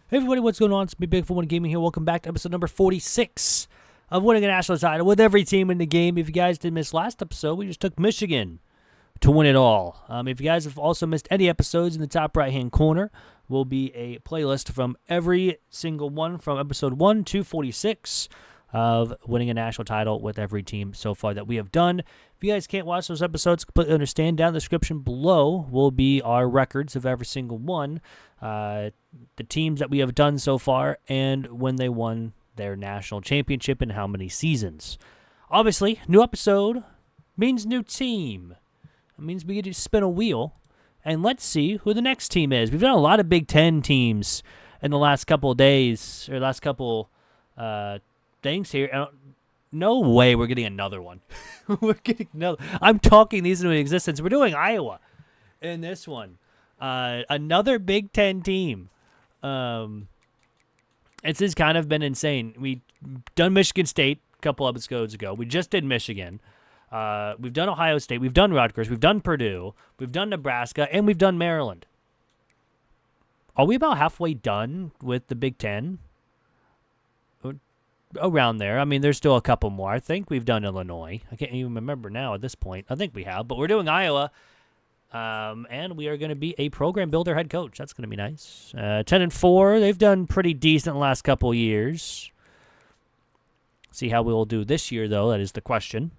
Hey everybody, what's going on? It's me, Big for One Gaming here. Welcome back to episode number 46 of winning a national title with every team in the game. If you guys did miss last episode, we just took Michigan to win it all. If you guys have also missed any episodes, in the top right-hand corner will be a playlist from every single one from episode 1 to 46 of winning a national title with every team so far that we have done. If you guys can't watch those episodes, completely understand. Down in the description below will be our records of every single one, the teams that we have done so far, and when they won their national championship and how many seasons. Obviously, new episode means new team. It means we get to spin a wheel, and let's see who the next team is. We've done a lot of Big Ten teams in the last couple of days, or last couple things here. No way we're getting another one. We're getting another. I'm talking these into existence. We're doing Iowa in this one. Another Big Ten team. It's just kind of been insane. We've done Michigan State a couple episodes ago. We just did Michigan. We've done Ohio State. We've done Rutgers. We've done Purdue. We've done Nebraska. And we've done Maryland. Are we about halfway done with the Big Ten? Around there. I mean, there's still a couple more. I think we've done Illinois. I can't even remember now at this point. I think we have. But we're doing Iowa. And we are going to be a program builder head coach. That's going to be nice. 10-4. They've done pretty decent the last couple years. See how we will do this year, though. That is the question.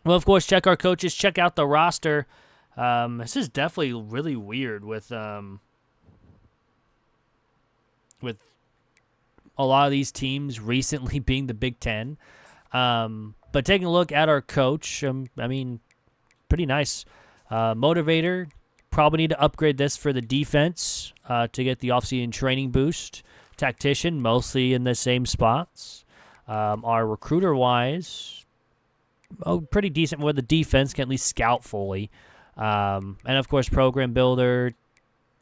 Well, of course, check our coaches. Check out the roster. This is definitely really weird with a lot of these teams recently being the Big Ten. But taking a look at our coach, I mean, pretty nice. Motivator, probably need to upgrade this for the defense to get the offseason training boost. Tactician, mostly in the same spots. Our recruiter-wise, pretty decent where the defense can at least scout fully. And, of course, program builder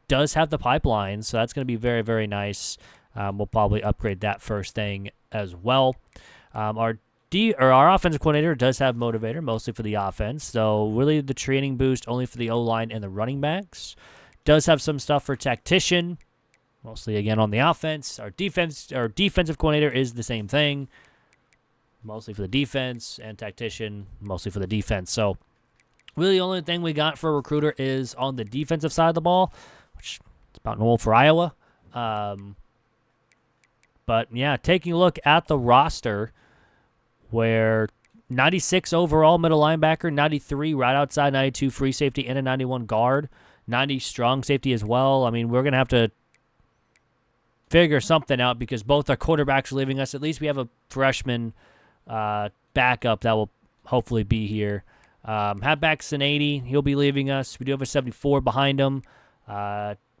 does have the pipeline, so that's going to be very, very nice. We'll probably upgrade that first thing as well. Our offensive coordinator does have motivator, mostly for the offense. So really the training boost only for the O-line and the running backs. Does have some stuff for tactician, mostly again on the offense. Our defensive coordinator is the same thing, mostly for the defense, and tactician, mostly for the defense. So really the only thing we got for a recruiter is on the defensive side of the ball, which is about normal for Iowa. But, yeah, taking a look at the roster, where 96 overall middle linebacker, 93 right outside, 92 free safety, and a 91 guard, 90 strong safety as well. I mean, we're going to have to figure something out because both our quarterbacks are leaving us. At least we have a freshman backup that will hopefully be here. Halfback's an 80. He'll be leaving us. We do have a 74 behind him.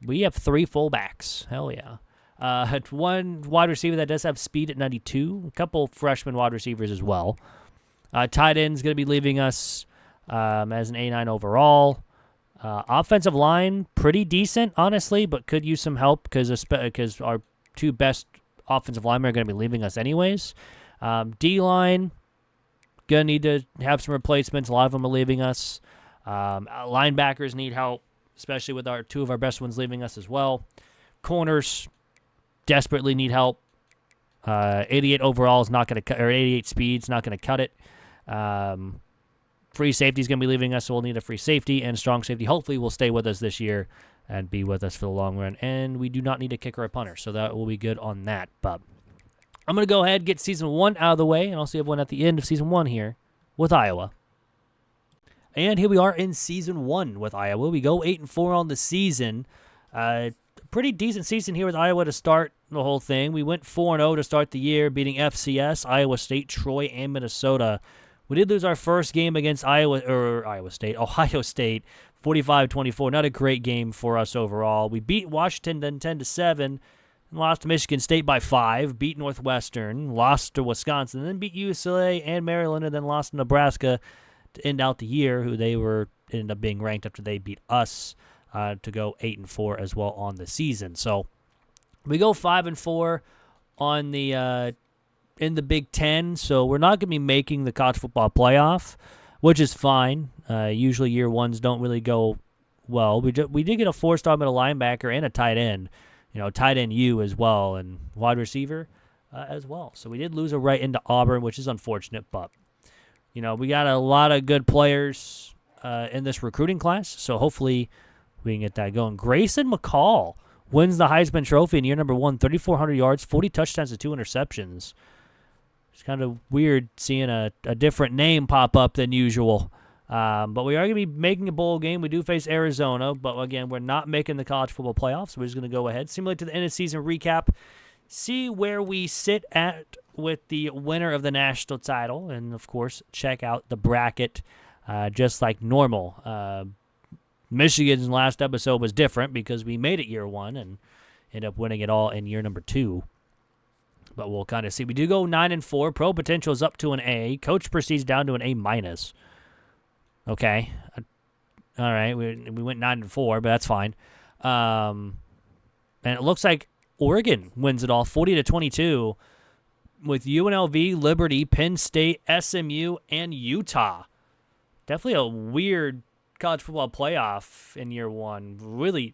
We have 3 fullbacks. Hell yeah. One wide receiver that does have speed at 92. A couple freshman wide receivers as well. Tight end's going to be leaving us as an 89 overall. Offensive line, pretty decent, honestly, but could use some help because our 2 best offensive linemen are going to be leaving us anyways. D-line, going to need to have some replacements. A lot of them are leaving us. Linebackers need help, especially with our 2 of our best ones leaving us as well. Corners desperately need help. 88 overall is not going to cut, or 88 speed's not going to cut it. Free safety is going to be leaving us, so we'll need a free safety, and strong safety hopefully will stay with us this year and be with us for the long run. And we do not need a kicker or a punter, so that will be good on that. But I'm going to go ahead and get season 1 out of the way, and I'll see everyone at the end of season 1 here with Iowa. And here we are in season 1 with Iowa. We go 8-4 on the season. Pretty decent season here with Iowa to start the whole thing. We went 4-0 to start the year, beating FCS, Iowa State, Troy, and Minnesota. We did lose our first game against Ohio State, 45-24. Not a great game for us overall. We beat Washington 10-7, and lost to Michigan State by 5, beat Northwestern, lost to Wisconsin, then beat UCLA and Maryland, and then lost to Nebraska to end out the year, who they ended up being ranked after they beat us. To go 8-4 as well on the season. So we go 5-4 on the in the Big Ten. So we're not going to be making the college football playoff, which is fine. Usually year ones don't really go well. We did get a 4-star middle linebacker and a tight end tight end U as well, and wide receiver as well. So we did lose a right into Auburn, which is unfortunate, but we got a lot of good players in this recruiting class, so hopefully we can get that going. Grayson McCall wins the Heisman Trophy in year number 1, 3,400 yards, 40 touchdowns, and 2 interceptions. It's kind of weird seeing a different name pop up than usual. But we are going to be making a bowl game. We do face Arizona, but again, we're not making the college football playoffs, so we're just going to go ahead, simulate to the end of season recap, see where we sit at with the winner of the national title, and of course, check out the bracket just like normal. Michigan's last episode was different because we made it year 1 and ended up winning it all in year number 2. But we'll kind of see. We do go 9-4. Pro potential is up to an A. Coach proceeds down to an A-. Okay. All right. We went 9-4, but that's fine. And it looks like Oregon wins it all, 40-22, with UNLV, Liberty, Penn State, SMU, and Utah. Definitely a weird college football playoff in year 1. Really,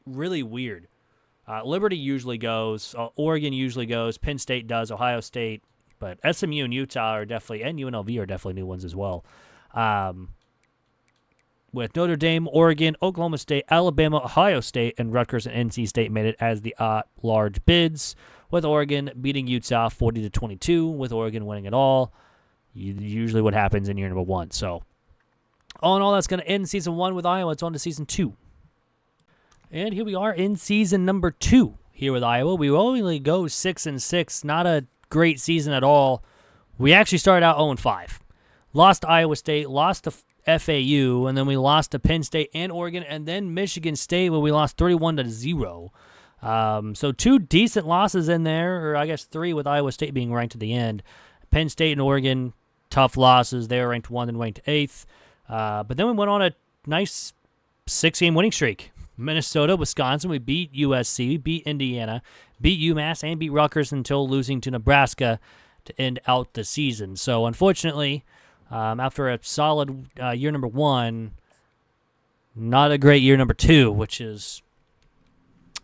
really weird. Liberty usually goes. Oregon usually goes. Penn State does. Ohio State. But SMU and Utah are definitely, and UNLV are definitely new ones as well. With Notre Dame, Oregon, Oklahoma State, Alabama, Ohio State, and Rutgers and NC State made it as the large bids, with Oregon beating Utah 40-22, with Oregon winning it all. Usually what happens in year number 1. So, all in all, that's going to end season 1 with Iowa. It's on to season 2. And here we are in season number 2 here with Iowa. We only go 6-6, not a great season at all. We actually started out 0-5. Lost to Iowa State, lost to FAU, and then we lost to Penn State and Oregon, and then Michigan State, where we lost 31-0. So 2 decent losses in there, or I guess 3 with Iowa State being ranked at the end. Penn State and Oregon, tough losses. They were ranked 1 and ranked 8th. But then we went on a nice 6-game winning streak. Minnesota, Wisconsin, we beat USC, we beat Indiana, beat UMass, and beat Rutgers until losing to Nebraska to end out the season. So, unfortunately, after a solid year number 1, not a great year number 2, which is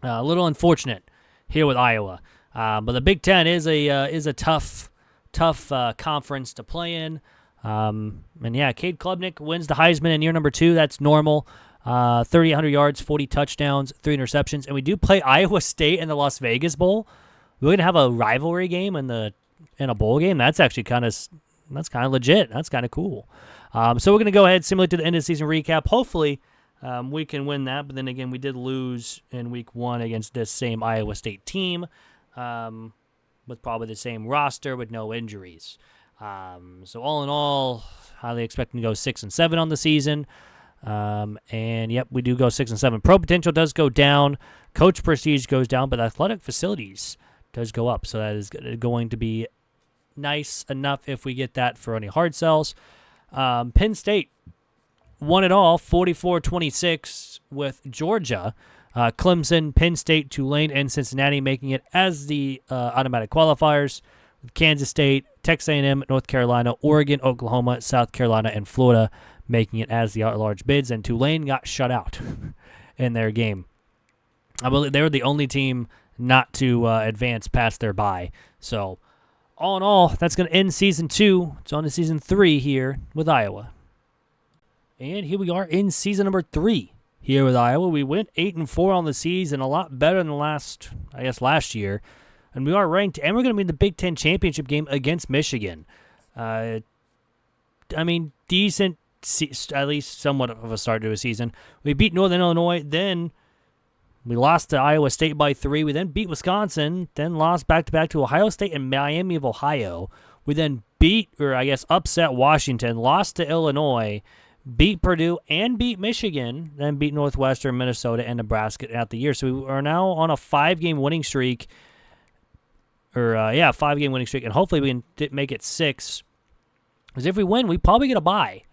a little unfortunate here with Iowa. But the Big Ten is a tough conference to play in. And yeah, Cade Klubnik wins the Heisman in year number 2. That's normal. 3,800 yards, 40 touchdowns, 3 interceptions, and we do play Iowa State in the Las Vegas Bowl. We're gonna have a rivalry game in a bowl game. That's actually kind of legit. That's kind of cool. So we're gonna go ahead, simulate to the end of the season recap. Hopefully, we can win that. But then again, we did lose in week 1 against this same Iowa State team, with probably the same roster with no injuries. So all in all, highly expecting to go 6-7 on the season. And yep, we do go 6-7. Pro potential does go down. Coach prestige goes down, but athletic facilities does go up. So that is going to be nice enough if we get that for any hard sells. Penn State won it all, 44-26 with Georgia. Clemson, Penn State, Tulane, and Cincinnati making it as the automatic qualifiers. Kansas State, Texas A&M, North Carolina, Oregon, Oklahoma, South Carolina, and Florida making it as the at-large bids, and Tulane got shut out in their game. I believe they were the only team not to advance past their bye. So, all in all, that's going to end Season 2. It's on to Season 3 here with Iowa. And here we are in Season number 3 here with Iowa. We went 8-4 on the season, a lot better than last year. And we are ranked, and we're going to be in the Big Ten Championship game against Michigan. Decent, at least somewhat of a start to a season. We beat Northern Illinois, then we lost to Iowa State by 3. We then beat Wisconsin, then lost back-to-back to Ohio State and Miami of Ohio. We then upset Washington, lost to Illinois, beat Purdue, and beat Michigan, then beat Northwestern, Minnesota, and Nebraska out the year. So we are now on a 5-game winning streak. 5-game winning streak, and hopefully we can make it 6. Because if we win, we probably get a bye.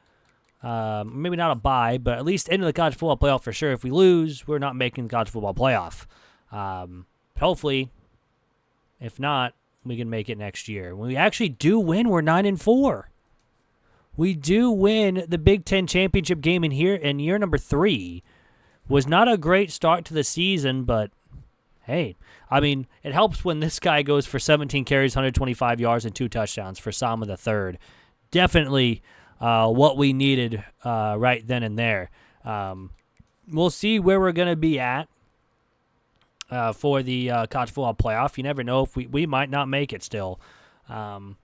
Maybe not a bye, but at least into the college football playoff for sure. If we lose, we're not making the college football playoff. Hopefully, if not, we can make it next year. When we actually do win, we're 9-4. We do win the Big Ten Championship game in year number 3. Was not a great start to the season, but hey, I mean, it helps when this guy goes for 17 carries, 125 yards, and 2 touchdowns for Sama the third. Definitely what we needed right then and there. We'll see where we're going to be at for the college football playoff. You never know if we might not make it still. All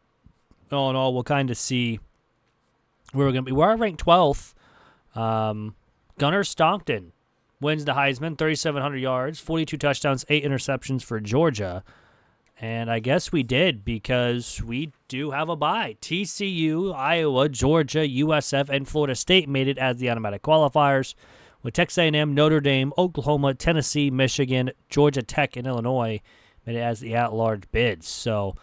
in all, we'll kind of see where we're going to be. We're ranked 12th. Gunnar Stockton wins the Heisman, 3,700 yards, 42 touchdowns, 8 interceptions for Georgia. And I guess we did because we do have a bye. TCU, Iowa, Georgia, USF, and Florida State made it as the automatic qualifiers, with Texas A&M, Notre Dame, Oklahoma, Tennessee, Michigan, Georgia Tech, and Illinois made it as the at-large bids. So,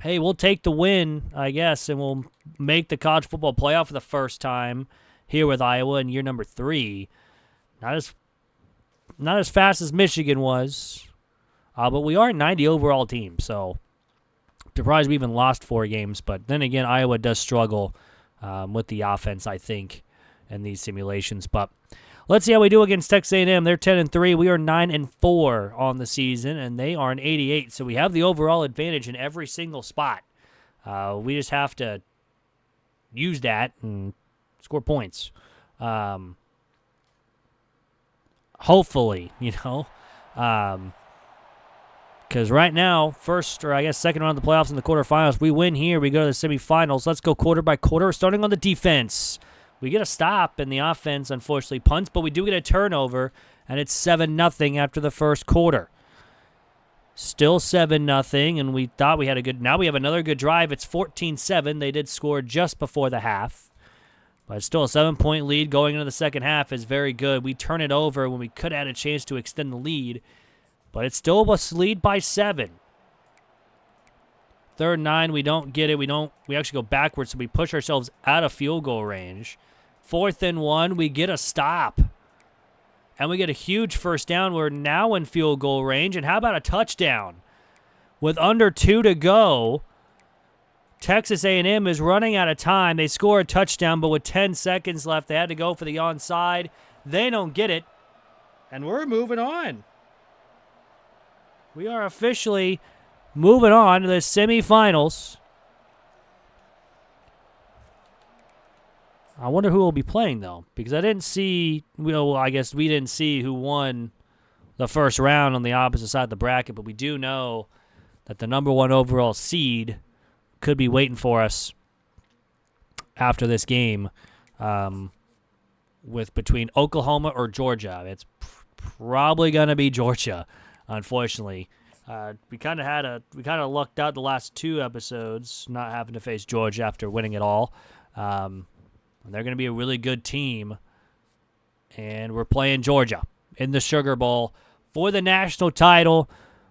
hey, we'll take the win, I guess, and we'll make the college football playoff for the first time here with Iowa in year number 3. Not as fast as Michigan was. But we are a 90 overall team, so surprised we even lost 4 games. But then again, Iowa does struggle with the offense, I think, in these simulations. But let's see how we do against Texas A&M. They're 10-3. We are 9-4 on the season, and they are an 88. So we have the overall advantage in every single spot. We just have to use that and score points. Hopefully, because right now, second round of the playoffs in the quarterfinals, we win here, we go to the semifinals. Let's go quarter by quarter, starting on the defense. We get a stop, and the offense, unfortunately, punts, but we do get a turnover, and it's 7-0 after the first quarter. Still 7-0, and we thought we had now we have another good drive. It's 14-7. They did score just before the half, but still a 7-point lead going into the second half is very good. We turn it over when we could have had a chance to extend the lead, but it's still a lead by 7. 3rd and 9, we don't get it. We actually go backwards, so we push ourselves out of field goal range. 4th and 1, we get a stop. And we get a huge first down. We're now in field goal range. And how about a touchdown? With under 2 to go, Texas A&M is running out of time. They score a touchdown, but with 10 seconds left, they had to go for the onside. They don't get it. And we're moving on. We are officially moving on to the semifinals. I wonder who will be playing, though, because I didn't see, I guess we didn't see who won the first round on the opposite side of the bracket, but we do know that the number 1 overall seed could be waiting for us after this game with between Oklahoma or Georgia. It's probably going to be Georgia. Unfortunately, we kind of lucked out the last 2 episodes, not having to face Georgia after winning it all. They're going to be a really good team, and we're playing Georgia in the Sugar Bowl for the national title.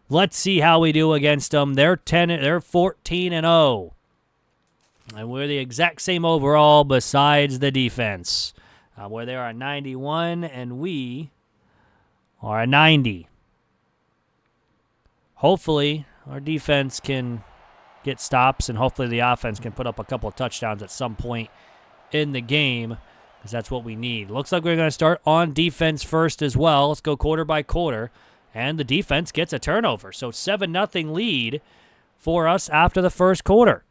Let's see how we do against them. They're 14-0, and we're the exact same overall besides the defense, where they are a 91 and we are a 90. Hopefully, our defense can get stops, and hopefully the offense can put up a couple of touchdowns at some point in the game, because that's what we need. Looks like we're going to start on defense first as well. Let's go quarter by quarter, and the defense gets a turnover. So 7-0 lead for us after the first quarter.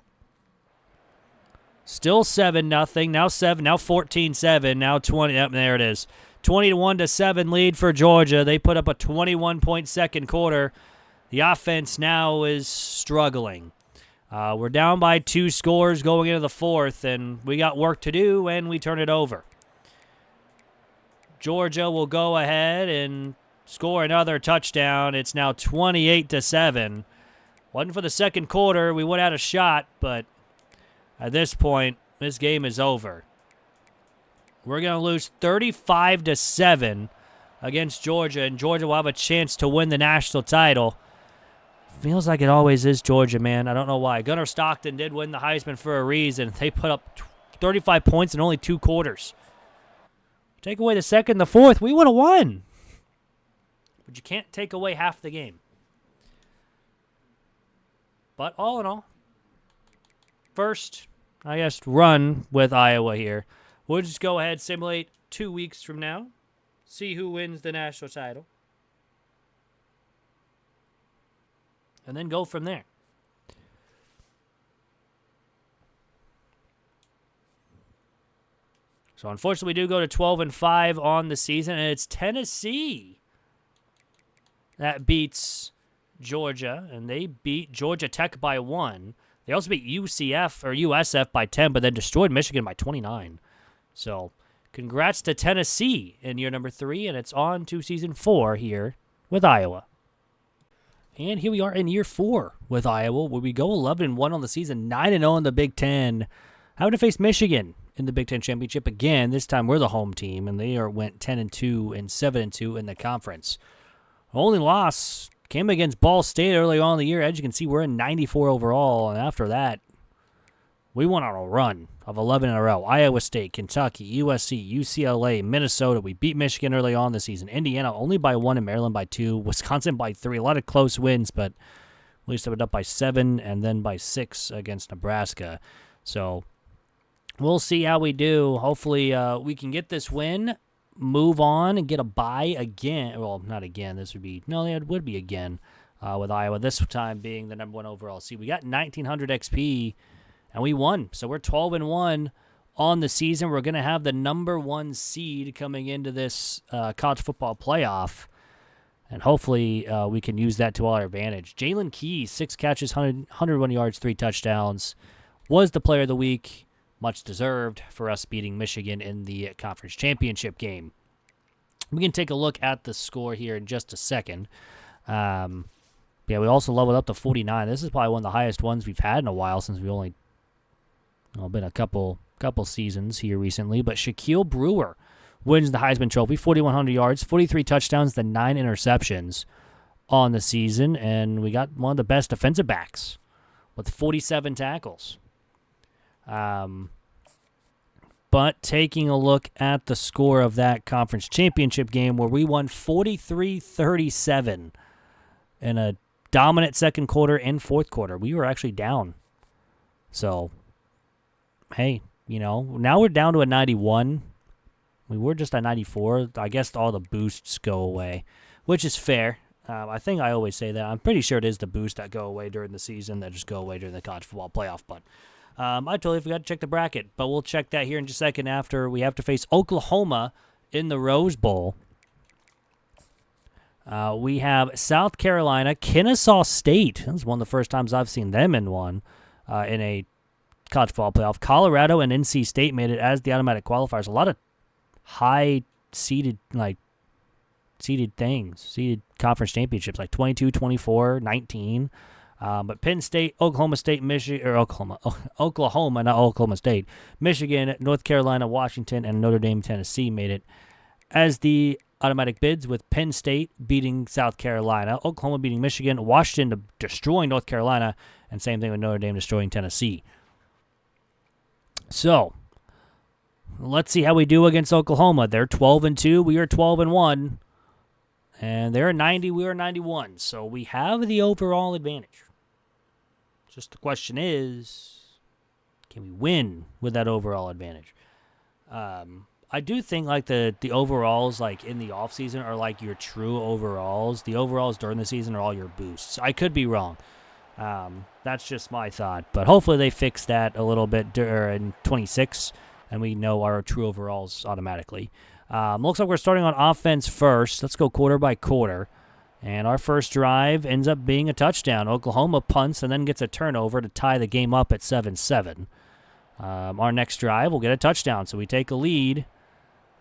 Still 7-0, now 14-7, now 20. Yep, there it is. 21-7 lead for Georgia. They put up a 21-point second quarter. The offense now is struggling. We're down by 2 scores going into the 4th, and we got work to do, and we turn it over. Georgia will go ahead and score another touchdown. It's now 28-7. Wasn't for the second quarter. We would have had a shot, but at this point, this game is over. We're going to lose 35-7 against Georgia, and Georgia will have a chance to win the national title. Feels like it always is Georgia, man. I don't know why. Gunnar Stockton did win the Heisman for a reason. They put up 35 points in only 2 quarters. Take away the second, the 4th, we would have won. But you can't take away half the game. But all in all, first, I guess, run with Iowa here. We'll just go ahead, simulate 2 weeks from now, see who wins the national title. and then go from there. So unfortunately, we do go to 12-5 on the season, and it's Tennessee that beats Georgia, and they beat Georgia Tech by 1. They also beat USF by 10, but then destroyed Michigan by 29. So congrats to Tennessee in year number 3, and it's on to season 4 here with Iowa. And here we are in year 4 with Iowa, where we go 11-1 on the season, 9-0 in the Big Ten, having to face Michigan in the Big Ten Championship again. This time we're the home team, and they went 10-2 and 7-2 in the conference. Only loss came against Ball State early on in the year. As you can see, we're in 94 overall, and after that, we went on a run of 11 in a row. Iowa State, Kentucky, USC, UCLA, Minnesota. We beat Michigan early on this season. Indiana only by 1 and Maryland by 2. Wisconsin by 3. A lot of close wins, but we stepped up by 7 and then by 6 against Nebraska. So we'll see how we do. Hopefully we can get this win, move on, and get a bye again. Well, not again. This would be, no, it would be again with Iowa. This time being the number 1 overall seed. We got 1,900 XP, and we won. So we're 12-1 on the season. We're going to have the number 1 seed coming into this college football playoff, and hopefully we can use that to our advantage. Jalen Keys, 6 catches, 101 yards, 3 touchdowns, was the player of the week. Much deserved for us beating Michigan in the conference championship game. We can take a look at the score here in just a second. Yeah, we also leveled up to 49. This is probably one of the highest ones we've had in a while, since we've only been a couple seasons here recently. But Shaquille Brewer wins the Heisman Trophy, 4,100 yards, 43 touchdowns, then 9 interceptions on the season. And we got one of the best defensive backs with 47 tackles. But taking a look at the score of that conference championship game, where we won 43-37 in a dominant second quarter and fourth quarter. We were actually down. So, hey, now we're down to a 91. We were just at 94. I guess all the boosts go away, which is fair. I think I always say that. I'm pretty sure it is the boosts that go away during the season that just go away during the college football playoff, but I totally forgot to check the bracket, but we'll check that here in just a second after we have to face Oklahoma in the Rose Bowl. We have South Carolina, Kennesaw State. This is one of the first times I've seen them in one in a college football playoff. Colorado and NC State made it as the automatic qualifiers. A lot of high-seeded conference championships, like 22, 24, 19. But Penn State, Oklahoma State, Oklahoma, not Oklahoma State, Michigan, North Carolina, Washington, and Notre Dame, Tennessee made it as the automatic bids, with Penn State beating South Carolina, Oklahoma beating Michigan, Washington destroying North Carolina, and same thing with Notre Dame destroying Tennessee. So, let's see how we do against Oklahoma. They're 12-2, we are 12-1, and they're 90, we are 91. So we have the overall advantage. Just the question is, can we win with that overall advantage? I do think the overalls in the offseason are your true overalls. The overalls during the season are all your boosts. I could be wrong. That's just my thought. But hopefully they fix that a little bit in 26, and we know our true overalls automatically. Looks like we're starting on offense first. Let's go quarter by quarter. And our first drive ends up being a touchdown. Oklahoma punts and then gets a turnover to tie the game up at 7-7. Our next drive will get a touchdown, so we take a lead.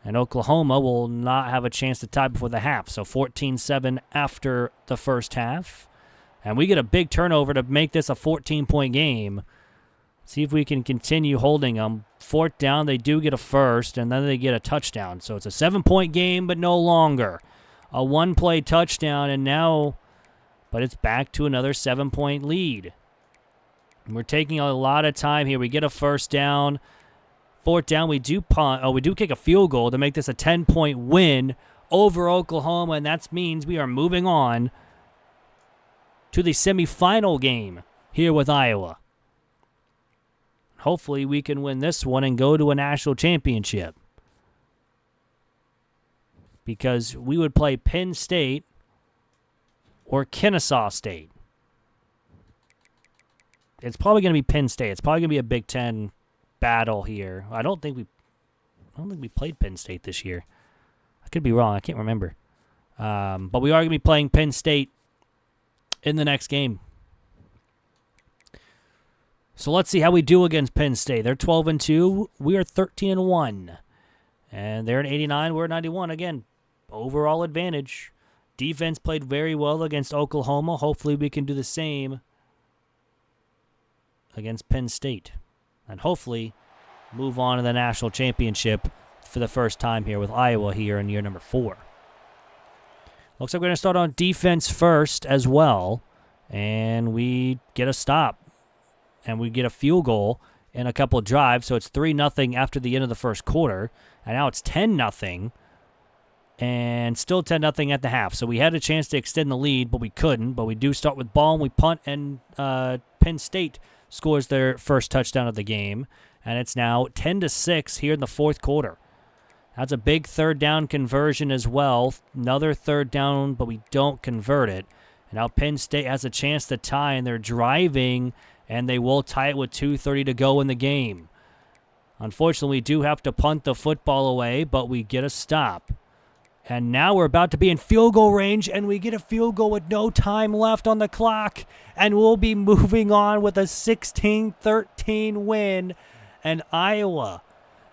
And Oklahoma will not have a chance to tie before the half. So 14-7 after the first half. And we get a big turnover to make this a 14-point game. See if we can continue holding them. Fourth down, they do get a first, and then they get a touchdown. So it's a 7-point game, but no longer. A one-play touchdown, and now, but it's back to another 7-point lead. And we're taking a lot of time here. We get a first down. Fourth down, we do punt. We do kick a field goal to make this a 10-point win over Oklahoma, and that means we are moving on to the semifinal game here with Iowa. Hopefully we can win this one and go to a national championship, because we would play Penn State or Kennesaw State. it's probably going to be Penn State. It's probably going to be a Big Ten battle here. I don't think we played Penn State this year. I could be wrong. I can't remember. But we are going to be playing Penn State in the next game. So let's see how we do against Penn State. They're 12-2. We are 13-1. And they're at 89. We're at 91. Again, overall advantage. Defense played very well against Oklahoma. Hopefully we can do the same against Penn State. And hopefully move on to the national championship for the first time here with Iowa here in year number 4. Looks like we're going to start on defense first as well. And we get a stop. And we get a field goal in a couple of drives. So it's 3-0 after the end of the first quarter. And now it's 10-0. And still 10-0 at the half. So we had a chance to extend the lead, but we couldn't. But we do start with ball, and we punt, and Penn State scores their first touchdown of the game. And it's now 10-6 here in the fourth quarter. That's a big third down conversion as well. Another third down, but we don't convert it. And now Penn State has a chance to tie, and they're driving, and they will tie it with 2:30 to go in the game. Unfortunately, we do have to punt the football away, but we get a stop. And now we're about to be in field goal range, and we get a field goal with no time left on the clock. And we'll be moving on with a 16-13 win. And Iowa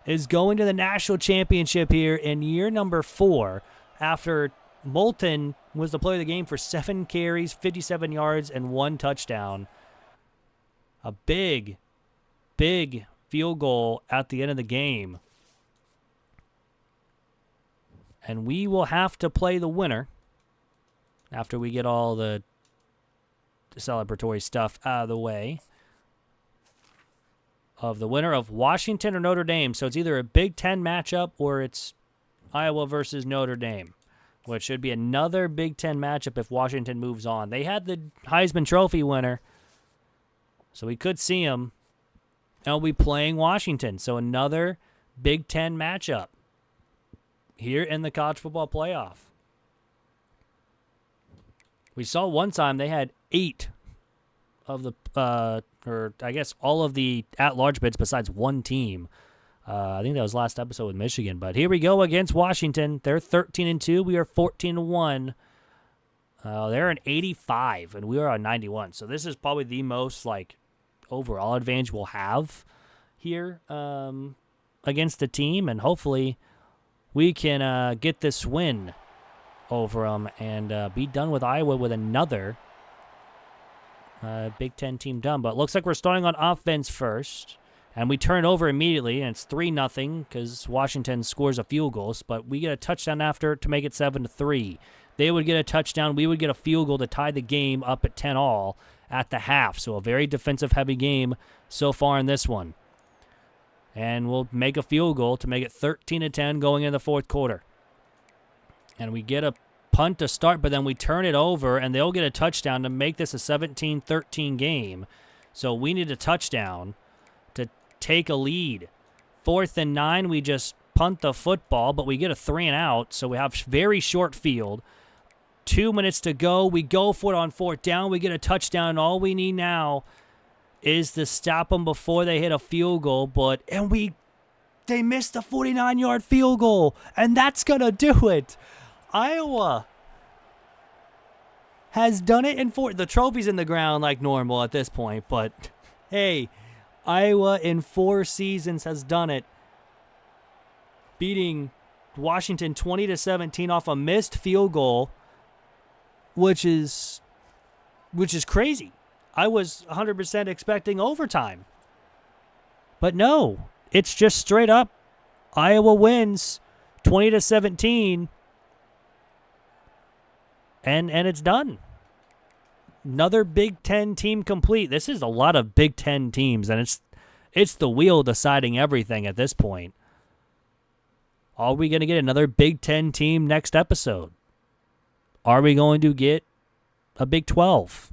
is going to the national championship here in year number 4 after Moulton was the player of the game for 7 carries, 57 yards, and 1 touchdown. A big, big field goal at the end of the game. And we will have to play the winner after we get all the celebratory stuff out of the way of the winner of Washington or Notre Dame. So it's either a Big Ten matchup or it's Iowa versus Notre Dame, which should be another Big Ten matchup if Washington moves on. They had the Heisman Trophy winner, so we could see him. And we'll be playing Washington. So another Big Ten matchup here in the college football playoff. We saw one time they had 8 of the, or I guess all of the at-large bids besides one team. I think that was last episode with Michigan. But here we go against Washington. They're 13-2. We are 14-1. They're an 85, and we are on 91. So this is probably the most, overall advantage we'll have here against the team. And hopefully we can get this win over them and be done with Iowa with another Big Ten team done. But it looks like we're starting on offense first. And we turn over immediately, and it's 3-0 because Washington scores a field goal. But we get a touchdown after to make it 7-3. They would get a touchdown. We would get a field goal to tie the game up at 10-all at the half. So a very defensive-heavy game so far in this one. And we'll make a field goal to make it 13-10 going in the fourth quarter. And we get a punt to start, but then we turn it over, and they'll get a touchdown to make this a 17-13 game. So we need a touchdown to take a lead. 4th and 9, we just punt the football, but we get a 3-and-out, so we have very short field. 2 minutes to go. We go for it on 4th down. We get a touchdown, and all we need now is to stop them before they hit a field goal, they missed a 49-yard field goal, and that's going to do it. Iowa has done it in 4. The trophy's in the ground like normal at this point, but hey, Iowa in 4 seasons has done it, beating Washington 20-17 off a missed field goal, which is crazy. I was 100% expecting overtime. But no, it's just straight up Iowa wins 20-17 and it's done. Another Big Ten team complete. This is a lot of Big Ten teams, and it's the wheel deciding everything at this point. Are we going to get another Big Ten team next episode? Are we going to get a Big 12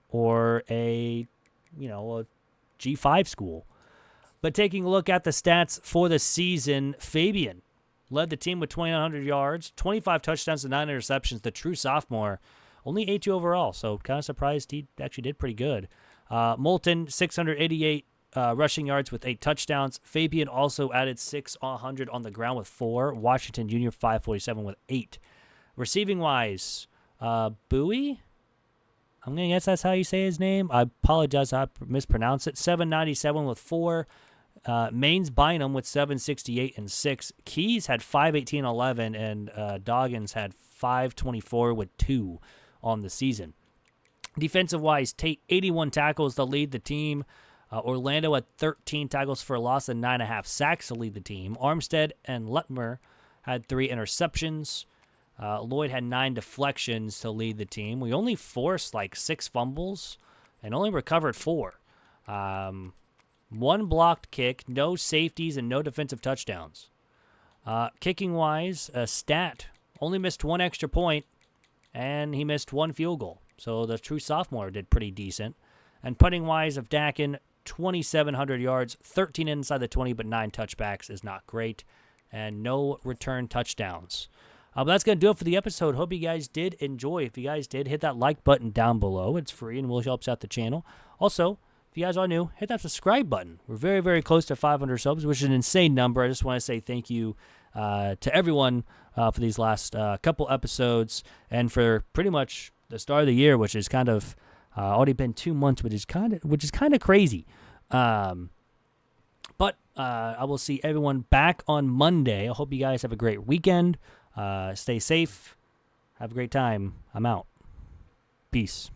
or a G5 school? But taking a look at the stats for the season, Fabian led the team with 2,900 yards, 25 touchdowns and 9 interceptions. The true sophomore, only 82 overall, so kind of surprised he actually did pretty good. Moulton, 688 rushing yards with 8 touchdowns. Fabian also added 600 on the ground with 4. Washington Jr., 547 with 8. Receiving-wise, Bowie? I'm going to guess that's how you say his name. I apologize if I mispronounce it. 797 with 4. Maine's Bynum with 768 and 6. Keys had 518 11, and Doggins had 524 with 2 on the season. Defensive-wise, Tate, 81 tackles to lead the team. Orlando had 13 tackles for a loss and 9.5 sacks to lead the team. Armstead and Lutmer had 3 interceptions. Lloyd had 9 deflections to lead the team. We only forced 6 fumbles and only recovered 4. 1 blocked kick, no safeties, and no defensive touchdowns. Kicking-wise, Stat only missed 1 extra point, and he missed 1 field goal. So the true sophomore did pretty decent. And punting-wise of Dakin, 2,700 yards, 13 inside the 20, but 9 touchbacks is not great. And no return touchdowns. But that's going to do it for the episode. Hope you guys did enjoy. If you guys did, hit that like button down below. It's free and really helps out the channel. Also, if you guys are new, hit that subscribe button. We're very, very close to 500 subs, which is an insane number. I just want to say thank you to everyone for these last couple episodes and for pretty much the start of the year, which is kind of already been 2 months, which is kind of crazy. But I will see everyone back on Monday. I hope you guys have a great weekend. Stay safe. Have a great time. I'm out. Peace.